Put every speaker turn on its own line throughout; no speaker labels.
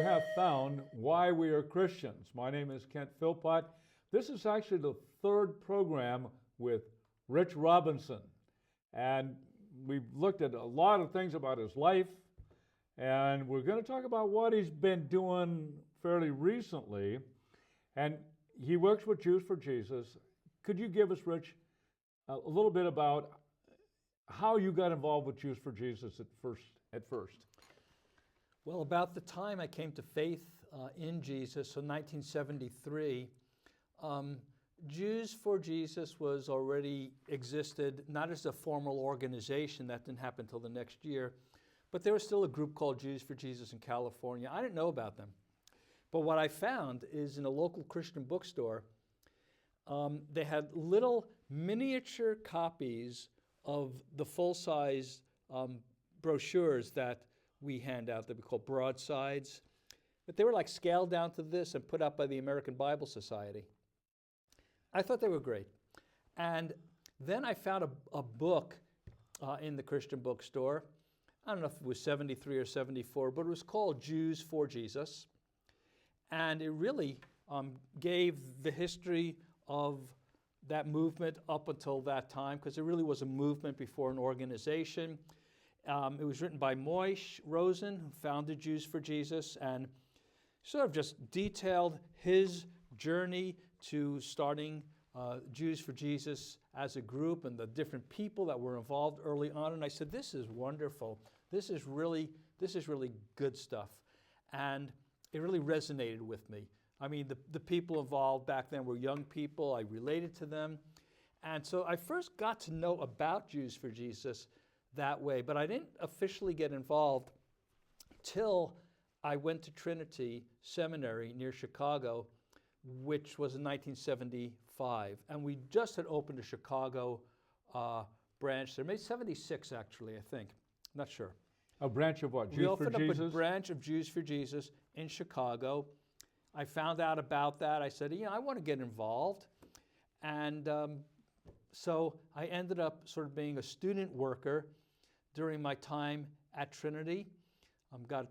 You have found Why We Are Christians. My name is Kent Philpott. This is actually the third program with Rich Robinson. And we've looked at a lot of things about his life, and we're going to talk about what he's been doing fairly recently. And he works with Jews for Jesus. Could you give us, Rich, a little bit about how you got involved with Jews for Jesus at first?
Well, about the time I came to faith in Jesus, so 1973, Jews for Jesus was already existed, not as a formal organization, that didn't happen until the next year, but there was still a group called Jews for Jesus in California. I didn't know about them. But what I found is in a local Christian bookstore, they had little miniature copies of the full-size brochures that we hand out that we call broadsides. But they were like scaled down to this and put out by the American Bible Society. I thought they were great. And then I found a book in the Christian bookstore. I don't know if it was 73 or 74, but it was called Jews for Jesus. And it really gave the history of that movement up until that time, because it really was a movement before an organization. It was written by Moishe Rosen, who founded Jews for Jesus, and sort of just detailed his journey to starting Jews for Jesus as a group and the different people that were involved early on. And I said, this is wonderful. This is really good stuff. And it really resonated with me. I mean, the people involved back then were young people. I related to them. And so I first got to know about Jews for Jesus that way, but I didn't officially get involved till I went to Trinity Seminary near Chicago, which was in 1975. And we just had opened a Chicago branch there, maybe 76 actually, I think. Not sure.
A branch of what?
We
Jews for
opened up
Jesus?
a branch of Jews for Jesus in Chicago. I found out about that. I said, I want to get involved. And so I ended up sort of being a student worker during my time at Trinity. Got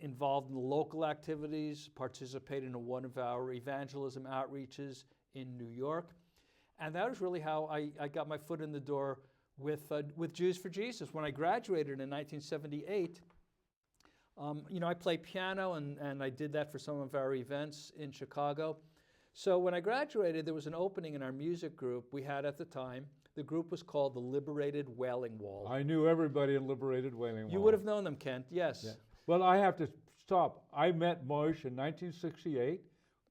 involved in the local activities, participated in one of our evangelism outreaches in New York. And that was really how I got my foot in the door with Jews for Jesus. When I graduated in 1978, I played piano, and I did that for some of our events in Chicago. So when I graduated, there was an opening in our music group we had at the time. The group was called the Liberated Wailing Wall.
I knew everybody in Liberated Wailing Wall.
You would have known them, Kent, yes.
Yeah. Well, I have to stop. I met Moishe in 1968,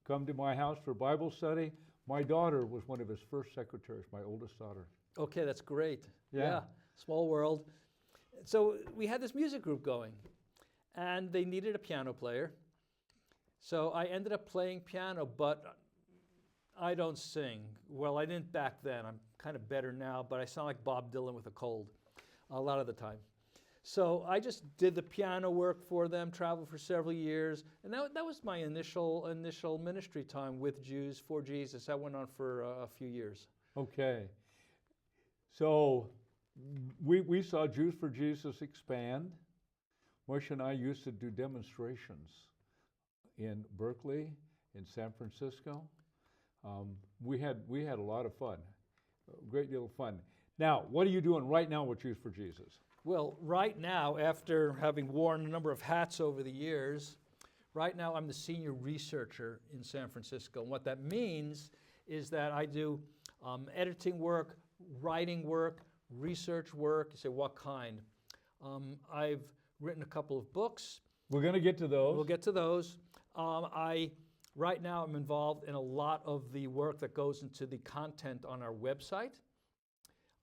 come to my house for Bible study. My daughter was one of his first secretaries, my oldest daughter.
Okay, that's great.
Yeah.
Small world. So we had this music group going, and they needed a piano player. So I ended up playing piano, but I don't sing. Well, I didn't back then. I'm kind of better now, but I sound like Bob Dylan with a cold a lot of the time. So I just did the piano work for them, traveled for several years, and that was my initial ministry time with Jews for Jesus. That went on for a few years.
Okay. So we saw Jews for Jesus expand. Moishe and I used to do demonstrations in Berkeley, in San Francisco. We had a lot of fun, a great deal of fun. Now, what are you doing right now with Jews for Jesus?
Well, right now, after having worn a number of hats over the years, right now I'm the senior researcher in San Francisco. And what that means is that I do editing work, writing work, research work. You say, what kind? I've written a couple of books.
We're going to get to those.
We'll get to those. Right now I'm involved in a lot of the work that goes into the content on our website.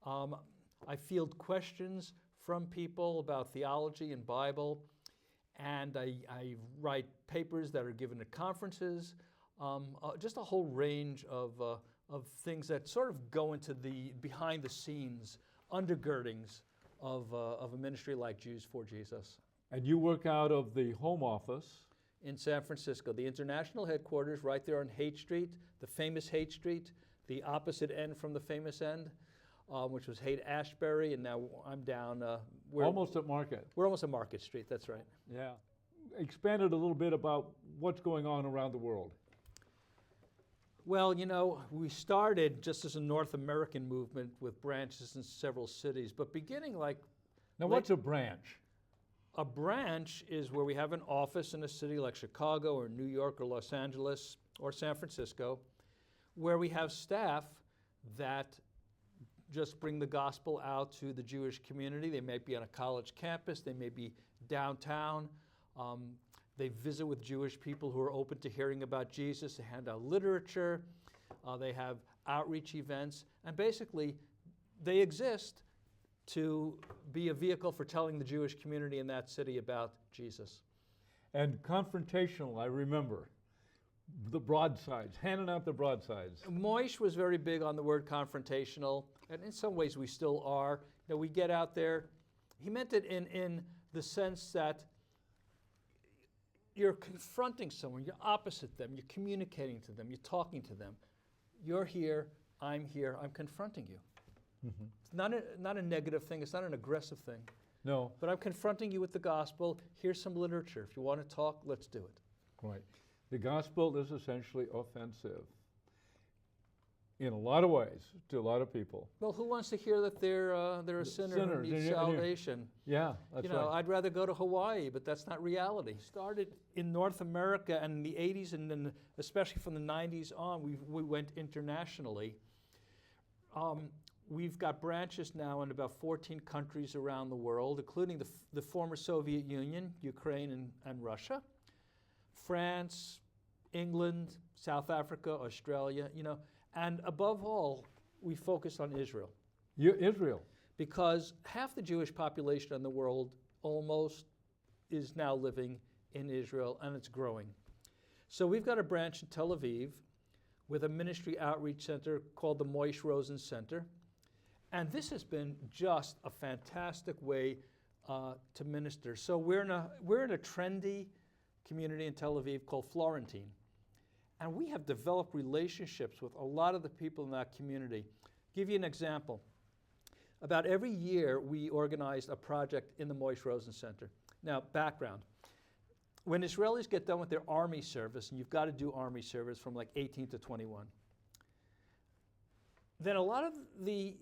I field questions from people about theology and Bible, and I write papers that are given at conferences, just a whole range of things that sort of go into the behind the scenes undergirdings of a ministry like Jews for Jesus.
And you work out of the home office
in San Francisco, the international headquarters right there on Haight Street, the famous Haight Street, the opposite end from the famous end, which was Haight-Ashbury, and now I'm down.
We're almost at Market.
We're almost at Market Street, that's right.
Yeah. expand it a little bit about what's going on around the world.
Well, you know, we started just as a North American movement with branches in several cities, but beginning like
Now,
Late-
what's a branch?
a branch is where we have an office in a city like Chicago or New York or Los Angeles or San Francisco, where we have staff that just bring the gospel out to the Jewish community. They may be on a college campus, they may be downtown. They visit with Jewish people who are open to hearing about Jesus. They hand out literature. They have outreach events. And basically, they exist to be a vehicle for telling the Jewish community in that city about Jesus.
And confrontational, I remember. The broadsides, handing out the broadsides.
Moish was very big on the word confrontational, and in some ways we still are. You know, we get out there. He meant it in the sense that you're confronting someone, you're opposite them, you're communicating to them, you're talking to them. You're here, I'm confronting you.
Mm-hmm.
It's not a negative thing, it's not an aggressive thing.
No,
But I'm confronting you with the gospel. Here's some literature. If you want to talk, let's do it.
right. The gospel is essentially offensive in a lot of ways to a lot of people.
Well, who wants to hear that they're a sinner who
Sinners,
needs
and you-
salvation?
Yeah, that's
You know,
right.
I'd rather go to Hawaii, but that's not reality. Started in North America and in the 80s, and then especially from the 90s on, we went internationally. We've got branches now in about 14 countries around the world, including the former Soviet Union, Ukraine and Russia, France, England, South Africa, Australia, you know, and above all, we focus on Israel.
Israel.
Because half the Jewish population in the world almost is now living in Israel, and it's growing. So we've got a branch in Tel Aviv with a ministry outreach center called the Moish Rosen Center. And this has been just a fantastic way to minister. So we're in a trendy community in Tel Aviv called Florentine. And we have developed relationships with a lot of the people in that community. Give you an example. About every year, we organized a project in the Moish Rosen Center. Now, background. When Israelis get done with their army service, and you've got to do army service from like 18 to 21, then a lot of the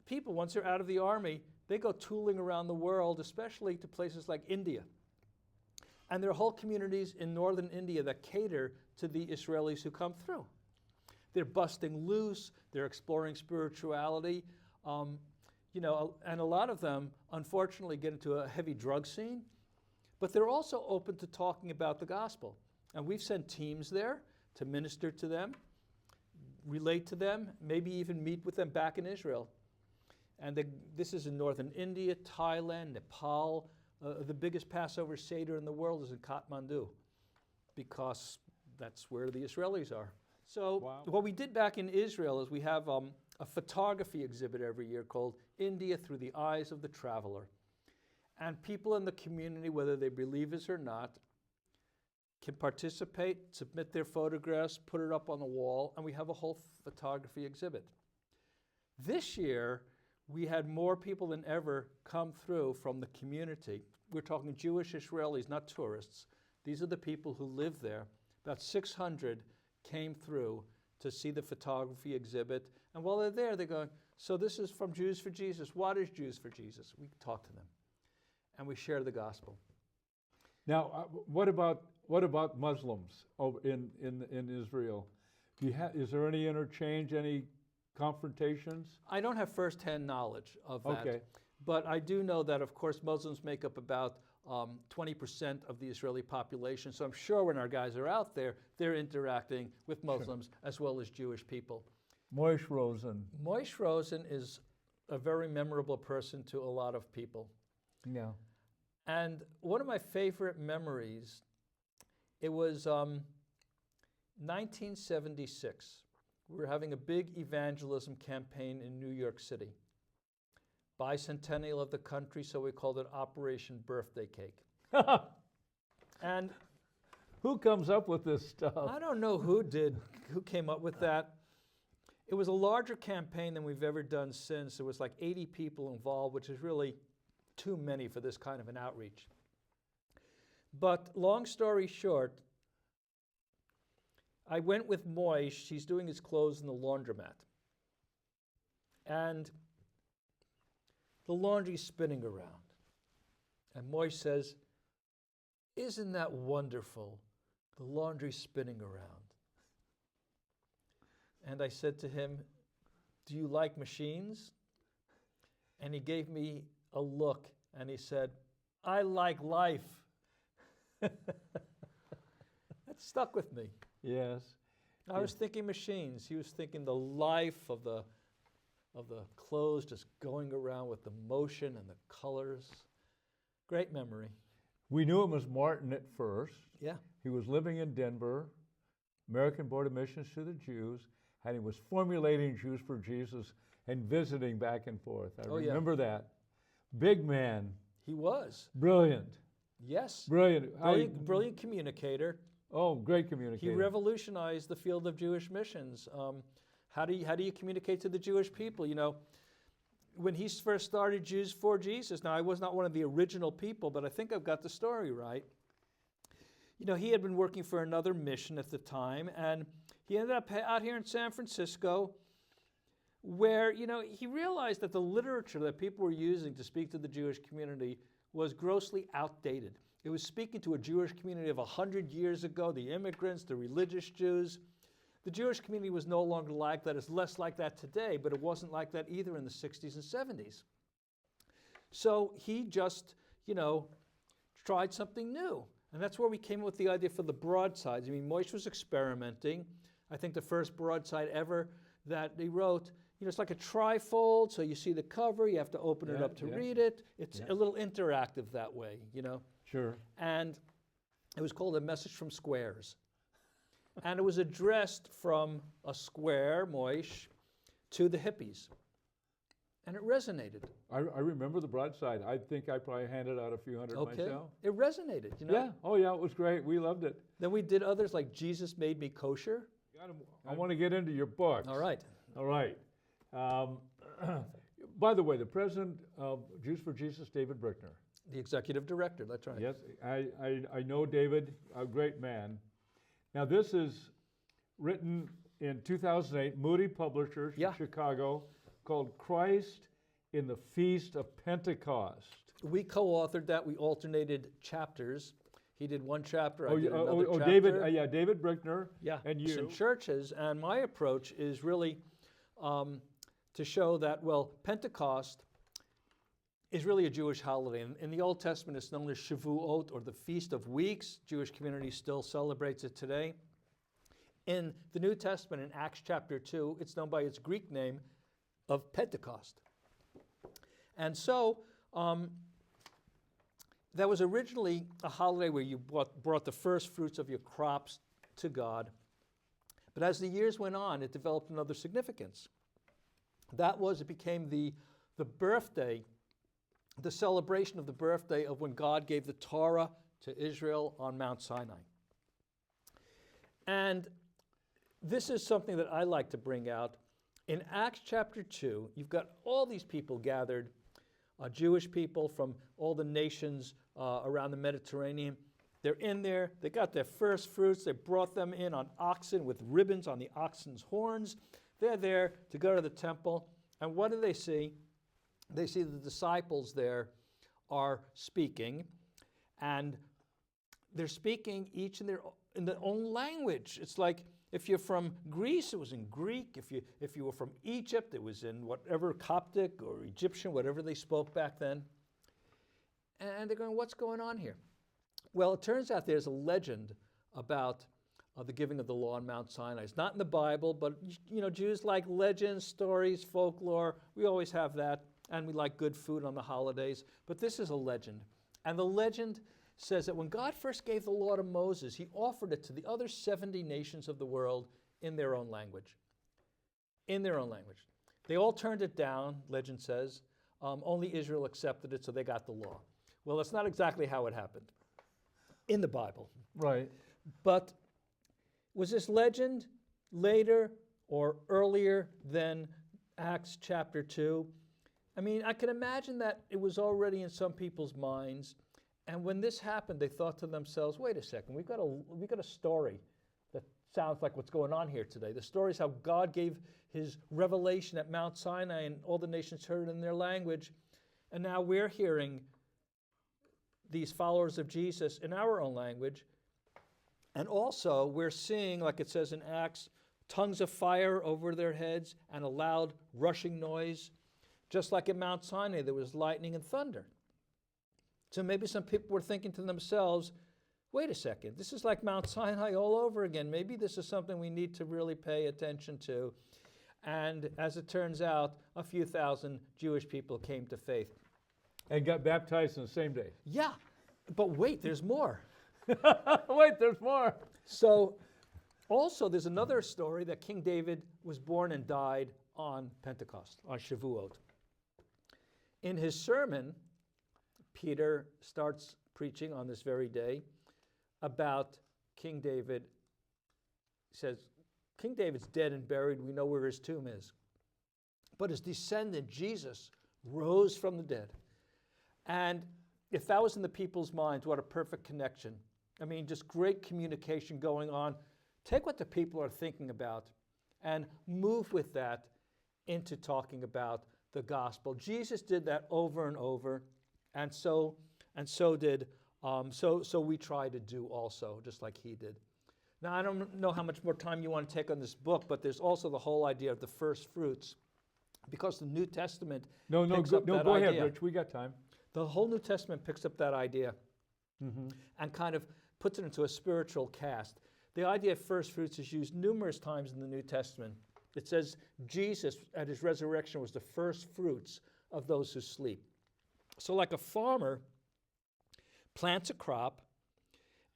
people, once they're out of the army, they go tooling around the world, especially to places like India. And there are whole communities in northern India that cater to the Israelis who come through. They're busting loose, they're exploring spirituality, you know, and a lot of them, unfortunately, get into a heavy drug scene, but they're also open to talking about the gospel. And we've sent teams there to minister to them, relate to them, maybe even meet with them back in Israel. And this is in northern India, Thailand, Nepal. The biggest Passover Seder in the world is in Kathmandu, because that's where the Israelis are. So
Wow.
what we did back in Israel is we have a photography exhibit every year called India Through the Eyes of the Traveler. And people in the community, whether they're believers or not, can participate, submit their photographs, put it up on the wall, and we have a whole photography exhibit. This year, we had more people than ever come through from the community. We're talking Jewish Israelis, not tourists. These are the people who live there. About 600 came through to see the photography exhibit. And while they're there, they're going, so this is from Jews for Jesus. What is Jews for Jesus? We talk to them. And we share the gospel.
Now, what about Muslims over in Israel? Is there any interchange, any confrontations?
I don't have firsthand knowledge of that.
Okay.
But I do know that, of course, Muslims make up about 20% of the Israeli population. So I'm sure when our guys are out there, they're interacting with Muslims as well as Jewish people.
Moish Rosen.
Moish Rosen is a very memorable person to a lot of people.
Yeah.
And one of my favorite memories, it was 1976. We were having a big evangelism campaign in New York City. Bicentennial of the country, so we called it Operation Birthday Cake. And
Who comes up with this stuff?
I don't know who came up with that. It was a larger campaign than we've ever done since. There was like 80 people involved, which is really too many for this kind of an outreach. But long story short, I went with Moish. He's doing his clothes in the laundromat. And the laundry's spinning around. And Moish says, "Isn't that wonderful? The laundry's spinning around." And I said to him, "Do you like machines?" And he gave me a look and he said, "I like life." That stuck with me.
Yes.
I was thinking machines. He was thinking the life of the clothes just going around with the motion and the colors. Great memory.
We knew it was Martin at first.
Yeah.
He was living in Denver, American Board of Missions to the Jews, and he was formulating Jews for Jesus and visiting back and forth. I remember that. Big man.
He was.
Brilliant.
Yes.
Brilliant.
Brilliant communicator.
Oh, great communicator.
He revolutionized the field of Jewish missions. How do you communicate to the Jewish people? You know, when he first started Jews for Jesus, now I was not one of the original people, but I think I've got the story right. You know, he had been working for another mission at the time, and he ended up out here in San Francisco, where, you know, he realized that the literature that people were using to speak to the Jewish community was grossly outdated. It was speaking to a Jewish community of 100 years ago, the immigrants, the religious Jews. The Jewish community was no longer like that. It's less like that today, but it wasn't like that either in the 60s and 70s. So he just, you know, tried something new. And that's where we came up with the idea for the broadsides. I mean, Moish was experimenting. I think the first broadside ever that he wrote, you know, it's like a trifold, so you see the cover, you have to open it up to read it. It's a little interactive that way, you know.
Sure.
And it was called A Message from Squares. And it was addressed from a square, Moish, to the hippies. And it resonated.
I remember the broadside. I think I probably handed out a few hundred myself.
It resonated, you know.
Yeah. Oh, yeah, it was great. We loved it.
Then we did others like Jesus Made Me Kosher.
I want to get into your books.
All right.
All right. By the way, the president of Jews for Jesus, David Brickner.
The executive director, that's right.
Yes, I know David, a great man. Now, this is written in 2008, Moody Publishers, Chicago, called Christ in the Feast of Pentecost.
We co-authored that. We alternated chapters. He did one chapter, I did another chapter.
David Brickner, and you.
In churches, and my approach is really to show that, well, Pentecost is really a Jewish holiday. In the Old Testament, it's known as Shavuot, or the Feast of Weeks. Jewish community still celebrates it today. In the New Testament, in Acts chapter 2, it's known by its Greek name of Pentecost. And so, that was originally a holiday where you brought the first fruits of your crops to God. But as the years went on, it developed another significance. That was, it became the birthday, the celebration of the birthday of when God gave the Torah to Israel on Mount Sinai. And this is something that I like to bring out. In Acts chapter 2, you've got all these people gathered, Jewish people from all the nations around the Mediterranean. They're in there, they got their first fruits, they brought them in on oxen with ribbons on the oxen's horns. They're there to go to the temple, and what do they see? They see the disciples there are speaking, and they're speaking each in their own language. It's like if you're from Greece, it was in Greek. If you were from Egypt, it was in whatever Coptic or Egyptian, whatever they spoke back then. And they're going, what's going on here? Well, it turns out there's a legend about the giving of the law on Mount Sinai. It's not in the Bible, but you know, Jews like legends, stories, folklore. We always have that, and we like good food on the holidays. But this is a legend. And the legend says that when God first gave the law to Moses, he offered it to the other 70 nations of the world in their own language. In their own language. They all turned it down, legend says. Only Israel accepted it, so they got the law. Well, that's not exactly how it happened in the Bible.
Right.
But was this legend later or earlier than Acts chapter 2? I mean, I can imagine that it was already in some people's minds. And when this happened, they thought to themselves, wait a second, we've got a story that sounds like what's going on here today. The story is how God gave his revelation at Mount Sinai and all the nations heard it in their language. And now we're hearing these followers of Jesus in our own language. And also we're seeing, like it says in Acts, tongues of fire over their heads and a loud rushing noise. Just like at Mount Sinai, there was lightning and thunder. So maybe some people were thinking to themselves, wait a second, this is like Mount Sinai all over again. Maybe this is something we need to really pay attention to. And as it turns out, a few thousand Jewish people came to faith.
And got baptized in the same day.
Yeah, but wait, there's more.
Wait, there's more.
So also there's another story that King David was born and died on Pentecost, on Shavuot. In his sermon, Peter starts preaching on this very day about King David. He says, King David's dead and buried. We know where his tomb is. But his descendant, Jesus, rose from the dead. And if that was in the people's minds, what a perfect connection. I mean, just great communication going on. Take what the people are thinking about and move with that into talking about the gospel. Jesus did that over and over. And so we try to do also, just like he did. Now, I don't know how much more time you want to take on this book, but there's also the whole idea of the first fruits, because the New Testament
Go ahead, Rich. We got time.
The whole New Testament picks up that idea and kind of puts it into a spiritual cast. The idea of first fruits is used numerous times in the New Testament. It says Jesus at his resurrection was the first fruits of those who sleep. So like a farmer plants a crop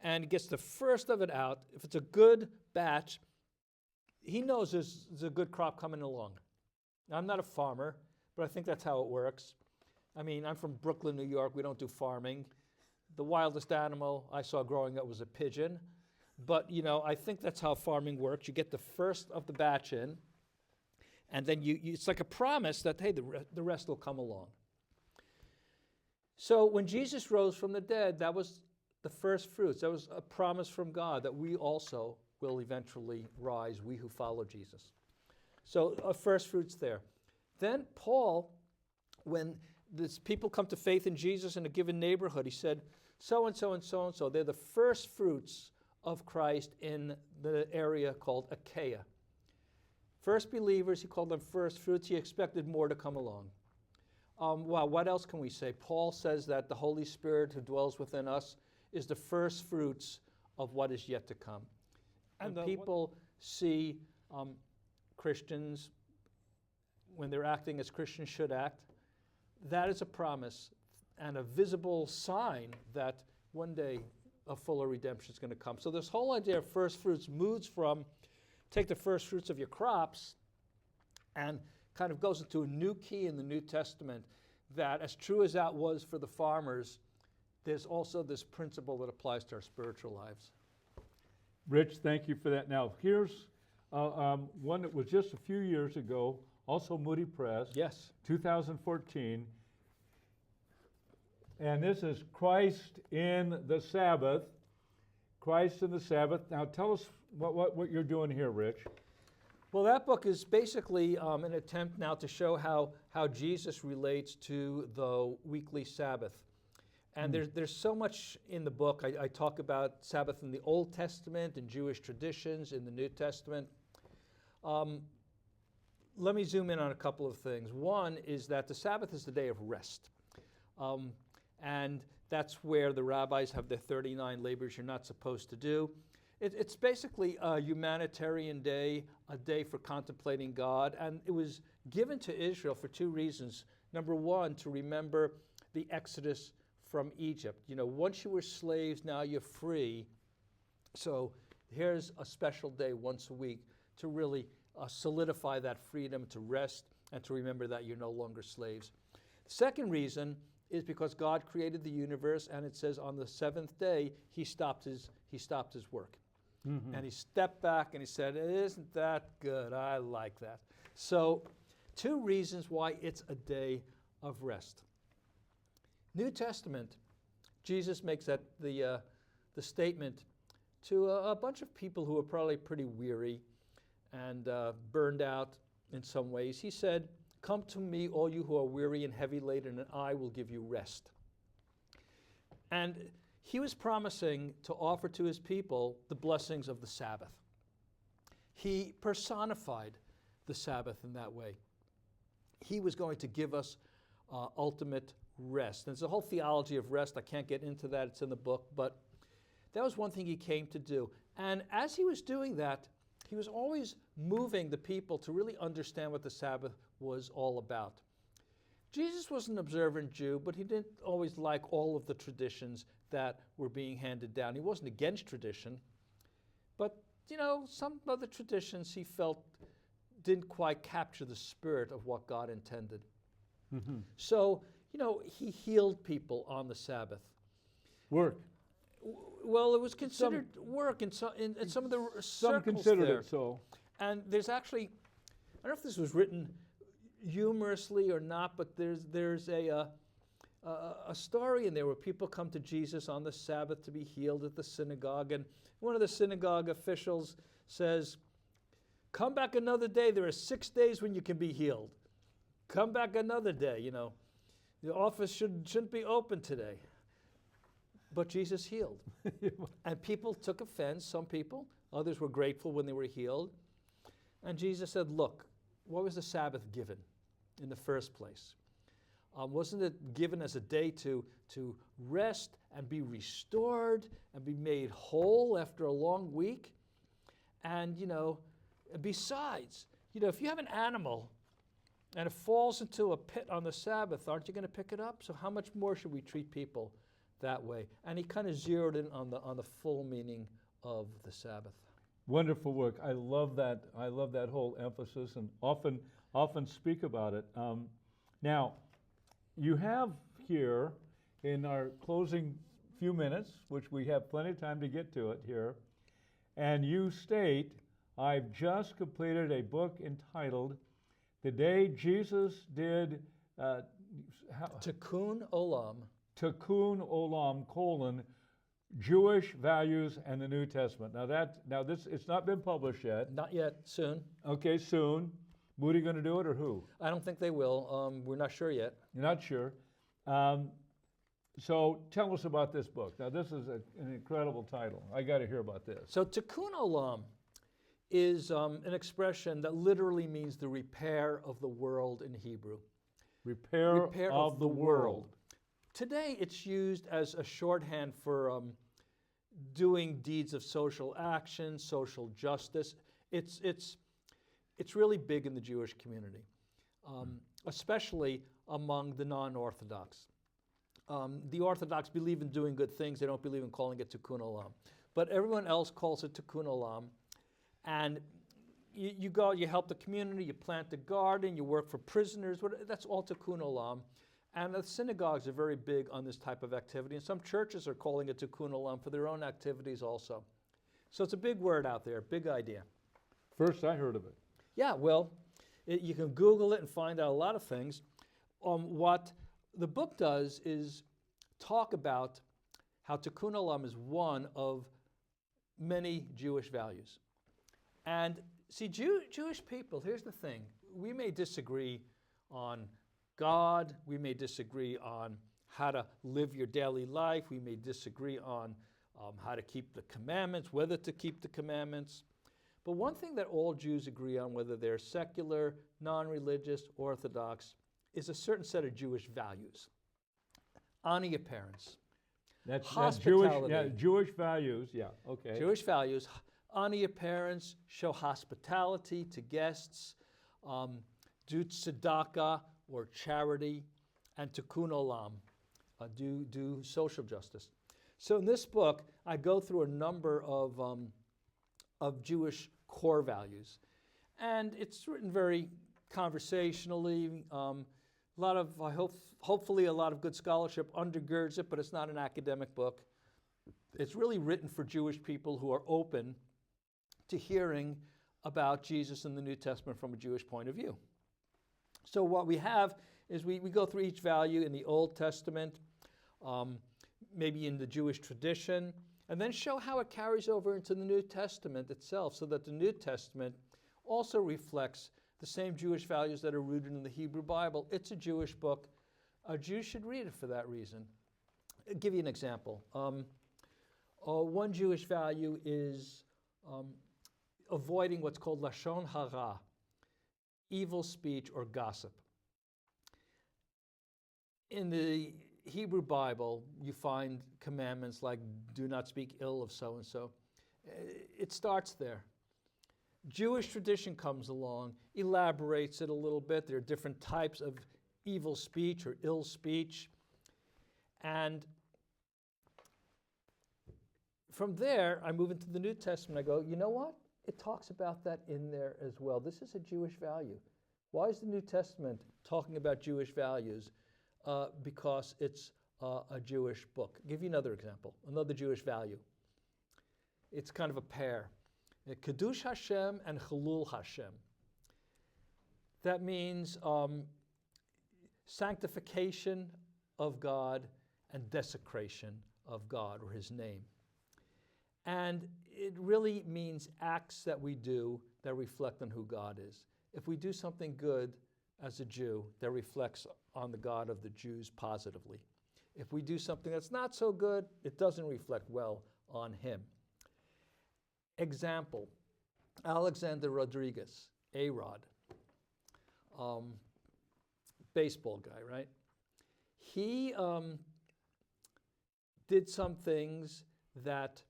and gets the first of it out. If it's a good batch, he knows there's a good crop coming along. Now, I'm not a farmer, but I think that's how it works. I mean, I'm from Brooklyn, New York. We don't do farming. The wildest animal I saw growing up was a pigeon. But, I think that's how farming works. You get the first of the batch in, and then it's like a promise that, hey, the rest will come along. So when Jesus rose from the dead, that was the first fruits. That was a promise from God that we also will eventually rise, we who follow Jesus. So first fruits there. Then Paul, when these people come to faith in Jesus in a given neighborhood, he said, so-and-so and so-and-so, they're the first fruits of Christ in the area called Achaia. First believers, he called them first fruits. He expected more to come along. Well, what else can we say? Paul says that the Holy Spirit who dwells within us is the first fruits of what is yet to come. And people see Christians, when they're acting as Christians should act, that is a promise and a visible sign that one day a fuller redemption is going to come. So this whole idea of first fruits moves from take the first fruits of your crops and kind of goes into a new key in the New Testament that, as true as that was for the farmers, there's also this principle that applies to our spiritual lives.
Rich, thank you for that. Now, here's one that was just a few years ago, also Moody Press.
Yes.
2014. And this is Christ in the Sabbath. Christ in the Sabbath. Now, tell us what you're doing here, Rich.
Well, that book is basically an attempt now to show how Jesus relates to the weekly Sabbath. And there's so much in the book. I talk about Sabbath in the Old Testament, in Jewish traditions, in the New Testament. Let me zoom in on a couple of things. One is that the Sabbath is the day of rest. And that's where the rabbis have their 39 labors you're not supposed to do. It's basically a humanitarian day, a day for contemplating God. And it was given to Israel for two reasons. Number one, to remember the Exodus from Egypt. Once you were slaves, now you're free. So here's a special day once a week to really solidify that freedom, to rest, and to remember that you're no longer slaves. The second reason is because God created the universe, and it says on the seventh day he stopped his work. Mm-hmm. And he stepped back and he said, isn't that good? I like that. So two reasons why it's a day of rest. New Testament Jesus makes the statement to a bunch of people who are probably pretty weary and burned out in some ways. He said, "Come to me, all you who are weary and heavy laden, and I will give you rest." And he was promising to offer to his people the blessings of the Sabbath. He personified the Sabbath in that way. He was going to give us ultimate rest. There's a whole theology of rest. I can't get into that. It's in the book. But that was one thing he came to do. And as he was doing that, he was always moving the people to really understand what the Sabbath was all about. Jesus was an observant Jew, but he didn't always like all of the traditions that were being handed down. He wasn't against tradition, but some of the traditions he felt didn't quite capture the spirit of what God intended.
Mm-hmm.
So, he healed people on the Sabbath.
Work.
Well, it was considered work in some of the
Some
circles
considered
there.
it so.
And there's actually, I don't know if this was written humorously or not, but there's a story in there where people come to Jesus on the Sabbath to be healed at the synagogue, and one of the synagogue officials says, "Come back another day. There are 6 days when you can be healed. Come back another day. The office shouldn't be open today." But Jesus healed. And people took offense, some people. Others were grateful when they were healed. And Jesus said, "Look, what was the Sabbath given in the first place? Wasn't it given as a day to rest and be restored and be made whole after a long week? And, besides, if you have an animal and it falls into a pit on the Sabbath, aren't you going to pick it up? So how much more should we treat people that way?" And he kind of zeroed in on the full meaning of the Sabbath.
Wonderful work. I love that. I love that whole emphasis, and often speak about it. Now, you have here in our closing few minutes, which we have plenty of time to get to it here, and you state, "I've just completed a book entitled The Day Jesus Did
Tikkun Olam.
Tikkun Olam, Jewish Values and the New Testament." Now this it's not been published yet.
Not yet, soon.
Okay, soon. Moody going to do it or who?
I don't think they will. We're not sure yet.
You're not sure. So tell us about this book. Now this is an incredible title. I got to hear about this.
So Tikkun Olam is an expression that literally means the repair of the world in Hebrew.
Repair of the world.
Today it's used as a shorthand for doing deeds of social action, social justice. It's really big in the Jewish community, especially among the non-Orthodox. The Orthodox believe in doing good things. They don't believe in calling it Tikkun Olam. But everyone else calls it Tikkun Olam. And you go, you help the community, you plant a garden, you work for prisoners. That's all Tikkun Olam. And the synagogues are very big on this type of activity. And some churches are calling it Tikkun Olam for their own activities also. So it's a big word out there, big idea.
First I heard of it.
Yeah, well, you can Google it and find out a lot of things. What the book does is talk about how Tikkun Olam is one of many Jewish values. And see, Jewish people, here's the thing. We may disagree on God. We may disagree on how to live your daily life. We may disagree on how to keep the commandments, whether to keep the commandments. But one thing that all Jews agree on, whether they're secular, non-religious, Orthodox, is a certain set of Jewish values. Honor your parents.
That's
Hospitality.
Jewish values. Yeah, okay.
Jewish values. Honor your parents. Show hospitality to guests. Do tzedakah or charity, and Tikkun Olam. Do social justice. So in this book, I go through a number of Jewish core values, and it's written very conversationally. Hopefully a lot of good scholarship undergirds it, but it's not an academic book. It's really written for Jewish people who are open to hearing about Jesus in the New Testament from a Jewish point of view. So what we have is we go through each value in the Old Testament. maybe in the Jewish tradition, and then show how it carries over into the New Testament itself, so that the New Testament also reflects the same Jewish values that are rooted in the Hebrew Bible. It's a Jewish book. A Jew should read it for that reason. I'll give you an example. One Jewish value is avoiding what's called lashon hara, evil speech or gossip. In the Hebrew Bible, you find commandments like do not speak ill of so-and-so. It starts there. Jewish tradition comes along, elaborates it a little bit. There are different types of evil speech or ill speech. And from there, I move into the New Testament. I go, you know what? It talks about that in there as well. This is a Jewish value. Why is the New Testament talking about Jewish values? Because it's a Jewish book. I'll give you another example, another Jewish value. It's kind of a pair. Kiddush Hashem and Chilul Hashem. That means sanctification of God and desecration of God or His name. And it really means acts that we do that reflect on who God is. If we do something good as a Jew, that reflects on the God of the Jews positively. If we do something that's not so good, it doesn't reflect well on Him. Example, Alexander Rodriguez, A-Rod, baseball guy, right? He did some things that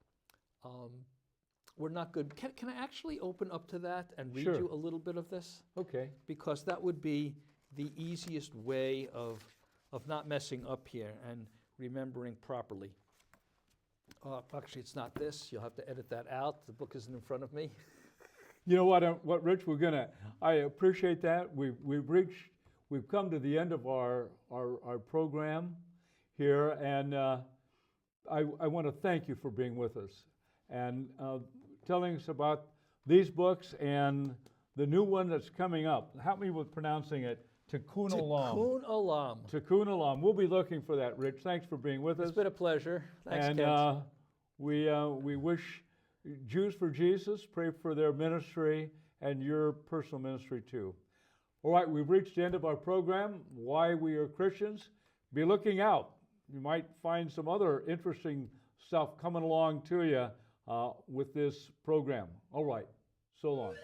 were not good. Can I actually open up to that and read
Sure.
you a little bit of this?
Okay.
Because that would be the easiest way of not messing up here and remembering properly. Actually, it's not this. You'll have to edit that out. The book isn't in front of me.
You know what, Rich? I appreciate that. We've come to the end of our program here, and I want to thank you for being with us and telling us about these books and the new one that's coming up. Help me with pronouncing it. Tikkun Olam.
Tikkun Olam.
Tikkun Olam. We'll be looking for that, Rich. Thanks for being with us.
It's been a pleasure. Thanks,
And
Kent.
we wish Jews for Jesus, pray for their ministry and your personal ministry too. All right, we've reached the end of our program, Why We Are Christians. Be looking out. You might find some other interesting stuff coming along to you with this program. All right, so long.